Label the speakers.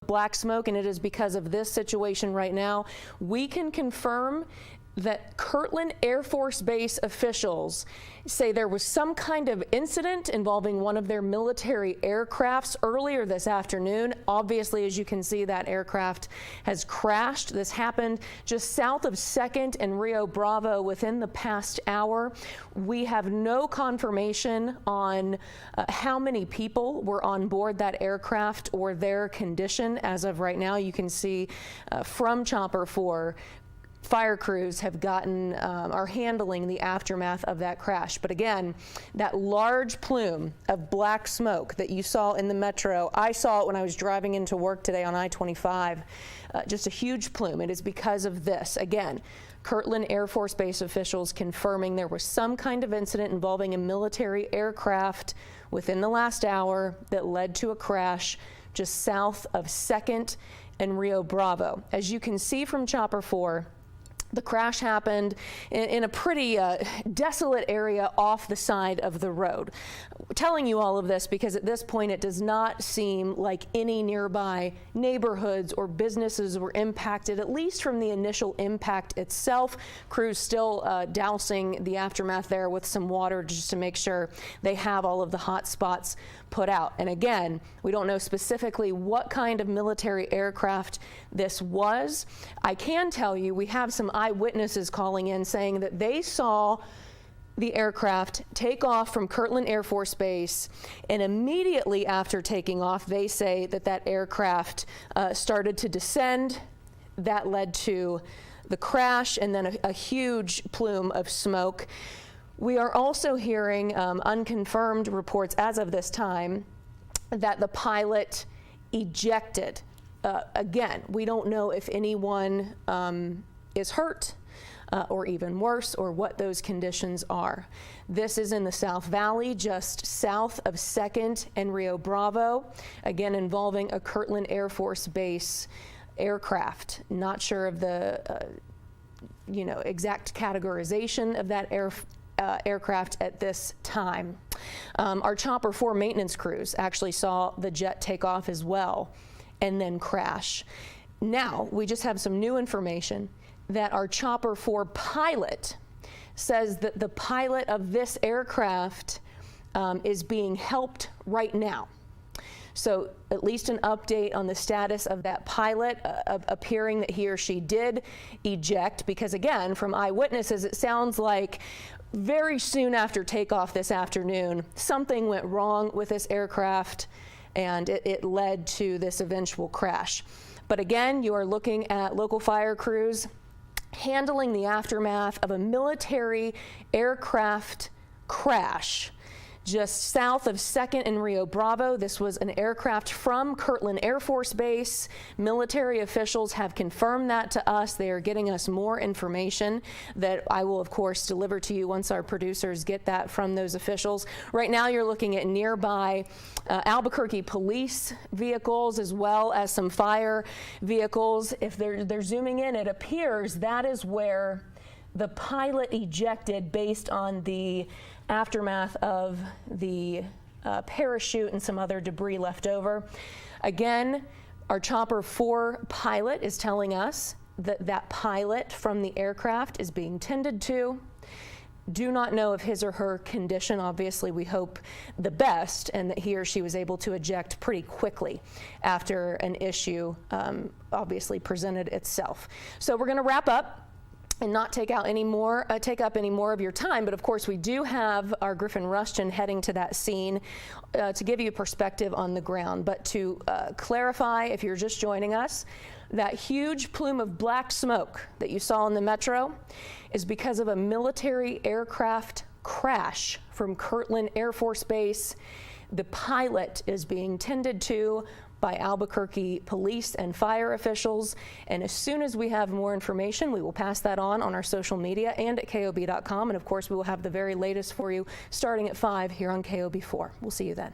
Speaker 1: black smoke, and it is because of this situation right now. We can confirm that Kirtland Air Force Base officials say there was some kind of incident involving one of their military aircrafts earlier this afternoon. Obviously, as you can see, that aircraft has crashed. This happened just south of 2nd and Rio Bravo within the past hour. We have no confirmation on how many people were on board that aircraft or their condition as of right now. You can see from Chopper 4, fire crews have are handling the aftermath of that crash. But again, that large plume of black smoke that you saw in the metro, I saw it when I was driving into work today on I-25, just a huge plume. It is because of this. Again, Kirtland Air Force Base officials confirming there was some kind of incident involving a military aircraft within the last hour that led to a crash just south of 2nd and Rio Bravo. As you can see from Chopper 4, the crash happened in a pretty desolate area off the side of the road. We're telling you all of this because at this point it does not seem like any nearby neighborhoods or businesses were impacted, at least from the initial impact itself. Crews still dousing the aftermath there with some water just to make sure they have all of the hot spots put out. And again, we don't know specifically what kind of military aircraft this was. I can tell you we have some eyewitnesses calling in saying that they saw the aircraft take off from Kirtland Air Force Base, and immediately after taking off, they say that that aircraft started to descend. That led to the crash and then a huge plume of smoke. We are also hearing unconfirmed reports as of this time that the pilot ejected. Again, we don't know if anyone is hurt or even worse, or what those conditions are. This is in the South Valley, just south of 2nd and Rio Bravo, again involving a Kirtland Air Force Base aircraft. Not sure of the exact categorization of that aircraft at this time. Our Chopper 4 maintenance crews actually saw the jet take off as well and then crash. Now, we just have some new information that our Chopper 4 pilot says that the pilot of this aircraft is being helped right now. So at least an update on the status of that pilot, appearing that he or she did eject, because again, from eyewitnesses, it sounds like very soon after takeoff this afternoon, something went wrong with this aircraft and it led to this eventual crash. But again, you are looking at local fire crews handling the aftermath of a military aircraft crash just south of 2nd and Rio Bravo. This was an aircraft from Kirtland Air Force Base. Military officials have confirmed that to us. They are getting us more information that I will, of course, deliver to you once our producers get that from those officials. Right now, you're looking at nearby Albuquerque police vehicles as well as some fire vehicles. If they're zooming in, it appears that is where the pilot ejected based on the aftermath of the parachute and some other debris left over. Again, our Chopper 4 pilot is telling us that that pilot from the aircraft is being tended to. Do not know of his or her condition. Obviously, we hope the best and that he or she was able to eject pretty quickly after an issue obviously presented itself. So we're going to wrap up and not take up any more of your time. But of course, we do have our Griffin Rushton heading to that scene to give you perspective on the ground. But to clarify, if you're just joining us, that huge plume of black smoke that you saw in the metro is because of a military aircraft crash from Kirtland Air Force Base. The pilot is being tended to by Albuquerque police and fire officials. And as soon as we have more information, we will pass that on our social media and at KOB.com. And of course, we will have the very latest for you starting at 5 here on KOB4. We'll see you then.